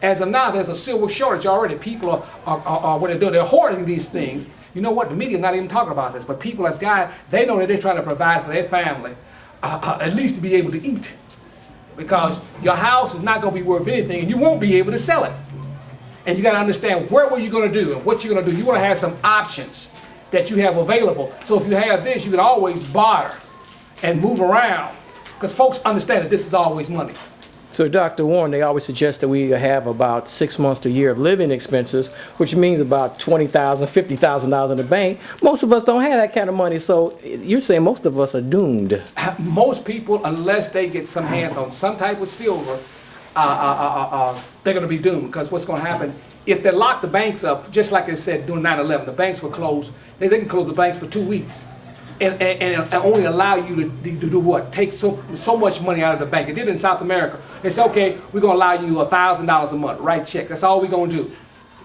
As of now, there's a silver shortage already. People are what they're doing, they're hoarding these things. You know what, the media not even talking about this, but people as guys, they know that they're trying to provide for their family, at least to be able to eat. Because your house is not going to be worth anything and you won't be able to sell it. And you got to understand what you're going to do and what you're going to do. You want to have some options that you have available. So if you have this, you can always barter and move around. Because folks understand that this is always money. So Dr. Warren, they always suggest that we have about 6 months to a year of living expenses, which means about $20,000, $50,000 in the bank. Most of us don't have that kind of money, so you're saying most of us are doomed. Most people, unless they get some hands on some type of silver, they're going to be doomed. Because what's going to happen, if they lock the banks up, just like they said during 9/11, the banks were closed. They can close the banks for 2 weeks. And only allow you to do what? Take so much money out of the bank. It did in South America. They said, okay, we're going to allow you $1,000 a month, write check. That's all we're going to do.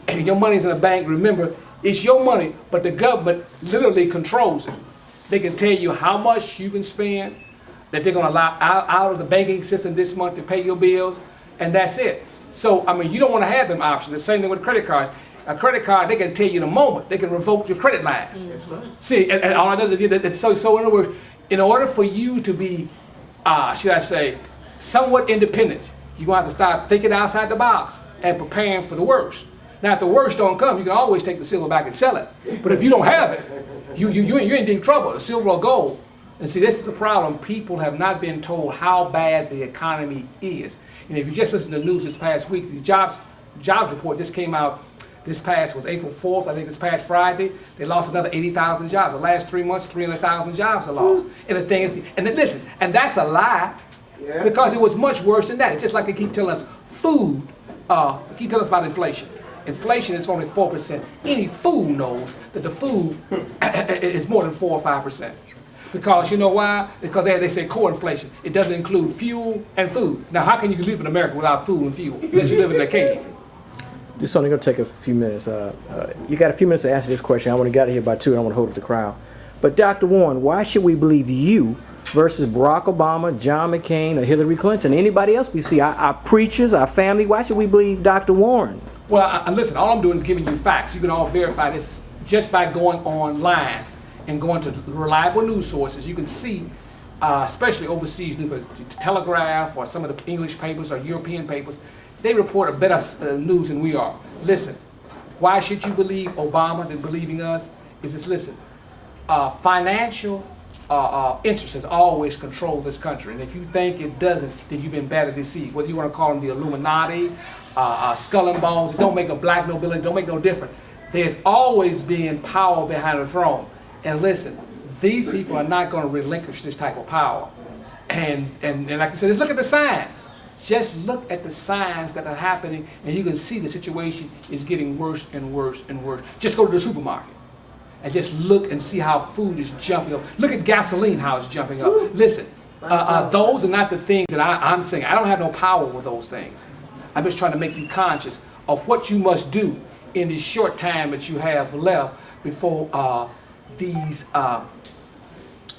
And your money's in the bank. Remember, it's your money, but the government literally controls it. They can tell you how much you can spend, that they're going to allow out of the banking system this month to pay your bills, and that's it. So, I mean, you don't want to have them options. The same thing with credit cards. A credit card, they can tell you in a moment, they can revoke your credit line. See, and all I know is so in other words, in order for you to be, should I say, somewhat independent, you're going to have to start thinking outside the box and preparing for the worst. Now, if the worst don't come, you can always take the silver back and sell it. But if you don't have it, you're in deep trouble, the silver or gold. And see, this is the problem. People have not been told how bad the economy is. And if you just listen to the news this past week, the jobs report just came out. This past was April 4th, I think this past Friday. They lost another 80,000 jobs. The last 3 months, 300,000 jobs are lost. And the thing is, and then listen, and that's a lie, because it was much worse than that. It's just like they keep telling us food, keep telling us about inflation. Inflation is only 4%. Any fool knows that the food is more than 4 or 5%. Because you know why? Because they say core inflation. It doesn't include fuel and food. Now, how can you live in America without food and fuel? Unless you live in a cave. This is only going to take a few minutes. You got a few minutes to answer this question. I want to get out of here by 2, and I want to hold up the crowd. But Dr. Warren, why should we believe you versus Barack Obama, John McCain, or Hillary Clinton, anybody else we see, our preachers, our family? Why should we believe Dr. Warren? Well, listen, all I'm doing is giving you facts. You can all verify this just by going online and going to reliable news sources. You can see, especially overseas, the Telegraph or some of the English papers or European papers, they report a better news than we are. Listen, why should you believe Obama than believing us? Is this, listen, financial interest has always controlled this country. And if you think it doesn't, then you've been badly deceived. Whether you want to call them the Illuminati, skull and bones, it don't make a black nobility, don't make no difference. There's always been power behind the throne. And listen, these people are not going to relinquish this type of power. And like I said, just look at the signs. Just look at the signs that are happening, and you can see the situation is getting worse and worse and worse. Just go to the supermarket and just look and see how food is jumping up. Look at gasoline, how it's jumping up. Listen, those are not the things that I'm saying. I don't have no power with those things. I'm just trying to make you conscious of what you must do in this short time that you have left before these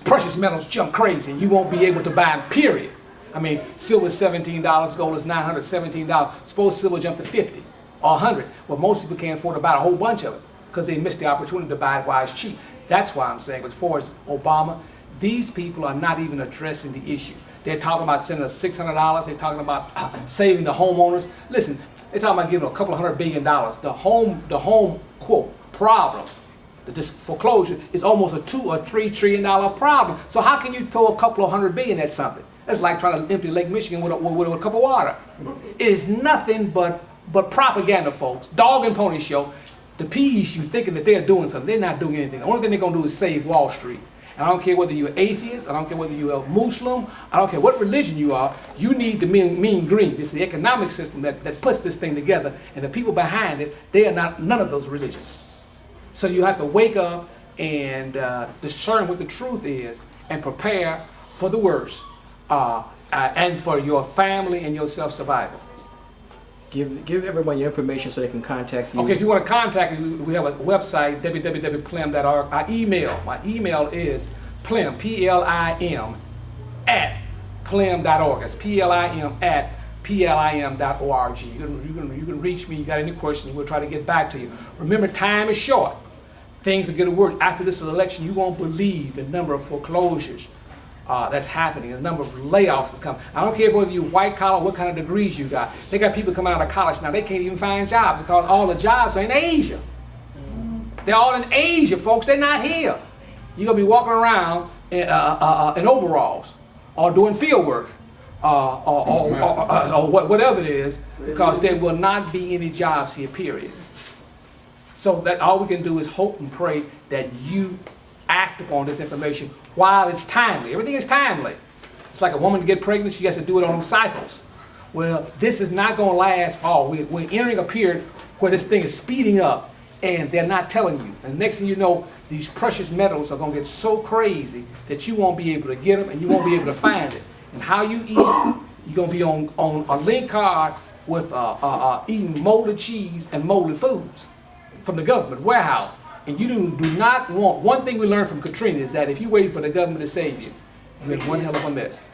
precious metals jump crazy and you won't be able to buy them, period. I mean, silver is $17, gold is $917. Suppose silver jumped to 50 or 100. Well, most people can't afford to buy a whole bunch of it because they missed the opportunity to buy it while it's cheap. That's why I'm saying, as far as Obama, these people are not even addressing the issue. They're talking about sending us $600. They're talking about saving the homeowners. Listen, they're talking about giving a couple of $100 billion. The home quote problem, this foreclosure is almost a $2 or $3 trillion problem. So how can you throw a couple of $100 billion at something? That's like trying to empty Lake Michigan with a cup of water. It is nothing but propaganda, folks. Dog and pony show. The P's, you thinking that they're doing something. They're not doing anything. The only thing they're going to do is save Wall Street. And I don't care whether you're atheist. I don't care whether you're a Muslim. I don't care what religion you are. You need the mean green. This is the economic system that puts this thing together. And the people behind it, they are not none of those religions. So you have to wake up and discern what the truth is and prepare for the worst. And for your family and your self-survival. Give everyone your information so they can contact you. Okay, if you want to contact me, we have a website, www.plim.org. My email is PLIM, P-L-I-M, @plim.org. That's PLIM PLIM.org. You can reach me. You got any questions, we'll try to get back to you. Remember, time is short. Things are getting worse. After this election, you won't believe the number of foreclosures that's happening, the number of layoffs that's coming. I don't care whether you're white collar, what kind of degrees you got. They got people coming out of college now, they can't even find jobs because all the jobs are in Asia. They're all in Asia, folks. They're not here. You're going to be walking around in overalls or doing field work or whatever it is, because there will not be any jobs here, period. So that all we can do is hope and pray that you act upon this information while it's timely. Everything is timely. It's like a woman to get pregnant, she has to do it on them cycles. Well, this is not going to last. We're entering a period where this thing is speeding up and they're not telling you. And the next thing you know, these precious metals are going to get so crazy that you won't be able to get them and you won't be able to find it. And how you eat, you're going to be on a link card with eating molded cheese and molded foods from the government warehouse. And you do not want, one thing we learned from Katrina is that if you're waiting for the government to save you, you're in one hell of a mess.